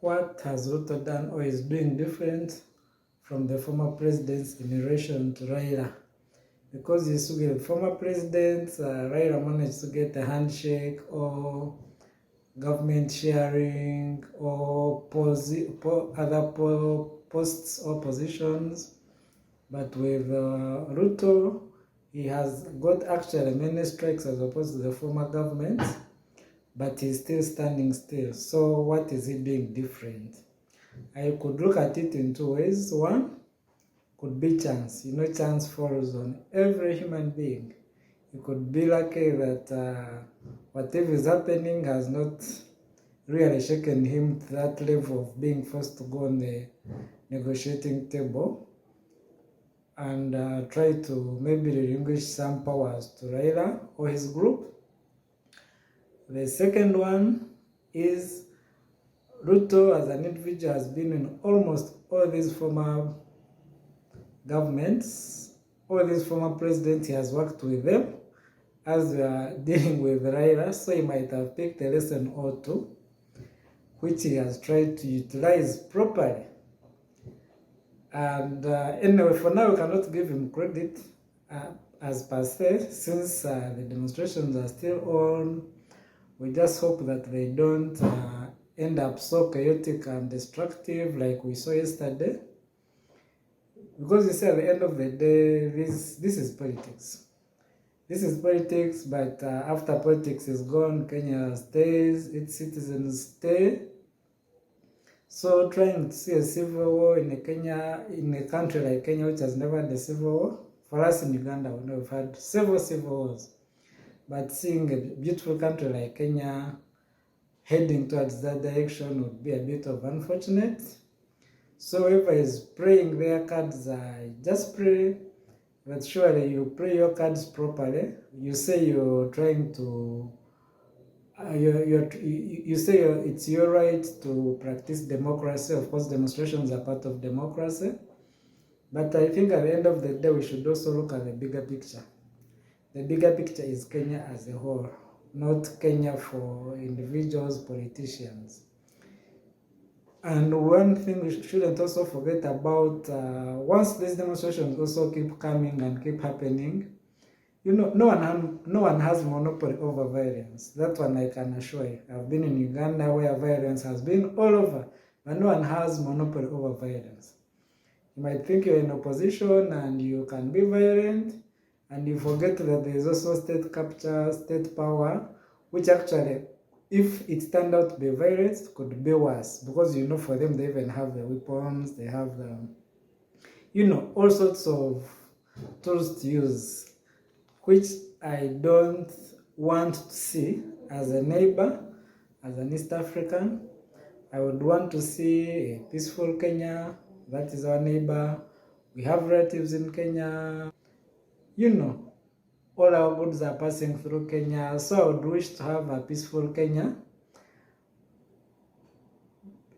What has Ruto done or is doing different from the former presidents in relation to Raila? Because you used to get former presidents, Raila managed to get a handshake or government sharing or posts or positions. But with Ruto, he has got actually many strikes as opposed to the former government, but he's still standing still. So what is he doing different? I could look at it in two ways. One could be chance. You know, chance falls on every human being. You could be lucky that whatever is happening has not really shaken him to that level of being forced to go on the negotiating table and try to maybe relinquish some powers to Raila or his group. The second one is Ruto as an individual has been in almost all these former governments, all these former presidents, he has worked with them as we are dealing with Raila, so he might have picked a lesson or two, which he has tried to utilize properly. And anyway, for now, we cannot give him credit as per se, since the demonstrations are still on. We just hope that they don't end up so chaotic and destructive like we saw yesterday. Because you see, at the end of the day, this is politics. This is politics, but after politics is gone, Kenya stays, its citizens stay. So trying to see a civil war in a country like Kenya, which has never had a civil war, for us in Uganda, we know we've had several civil wars. But seeing a beautiful country like Kenya heading towards that direction would be a bit of unfortunate. So whoever is playing their cards, just pray that surely you play your cards properly. You say you're trying to, you say it's your right to practice democracy. Of course, demonstrations are part of democracy. But I think at the end of the day, we should also look at the bigger picture. The bigger picture is Kenya as a whole, not Kenya for individuals, politicians. And one thing we shouldn't also forget about, once these demonstrations also keep coming and keep happening, you know, no one has monopoly over violence. That one I can assure you. I've been in Uganda where violence has been all over, but no one has monopoly over violence. You might think you're in opposition and you can be violent, and you forget that there is also state capture, state power, which actually, if it turned out to be violence, could be worse, because you know, for them, they even have the weapons, they have the, you know, all sorts of tools to use, which I don't want to see as a neighbor, as an East African. I would want to see a peaceful Kenya. That is our neighbor. We have relatives in Kenya. You know, all our goods are passing through Kenya, so I would wish to have a peaceful Kenya.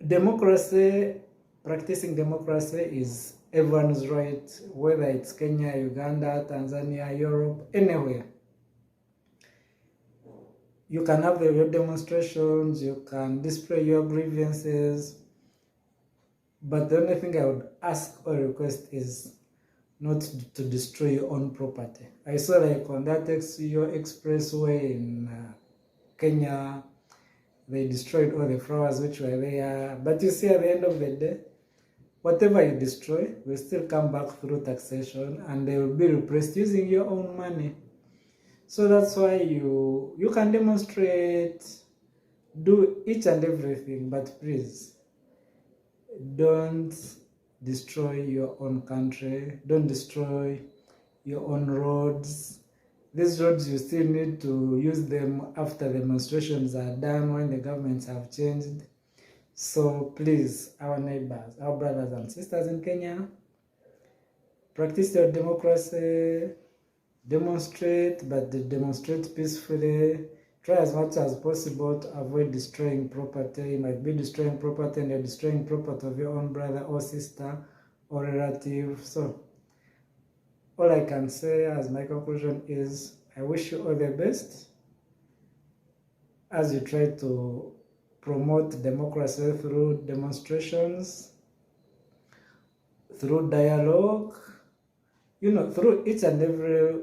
Democracy, practicing democracy is everyone's right, whether it's Kenya, Uganda, Tanzania, Europe, anywhere. You can have your demonstrations, you can display your grievances, but the only thing I would ask or request is not to destroy your own property. I saw like on that expressway in Kenya, they destroyed all the flowers which were there. But you see, at the end of the day, whatever you destroy will still come back through taxation, and they will be replaced using your own money. So that's why you can demonstrate, do each and everything, but please don't destroy your own country, don't destroy your own roads. These roads, you still need to use them after demonstrations are done, when the governments have changed. So please, our neighbors, our brothers and sisters in Kenya, practice your democracy, demonstrate, but demonstrate peacefully. Try as much as possible to avoid destroying property. You might be destroying property and you're destroying property of your own brother or sister or relative. So all I can say as my conclusion is I wish you all the best as you try to promote democracy through demonstrations, through dialogue, through each and every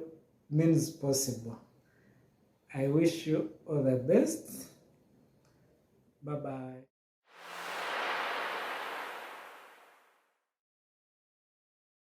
means possible. I wish you all the best. Bye-bye.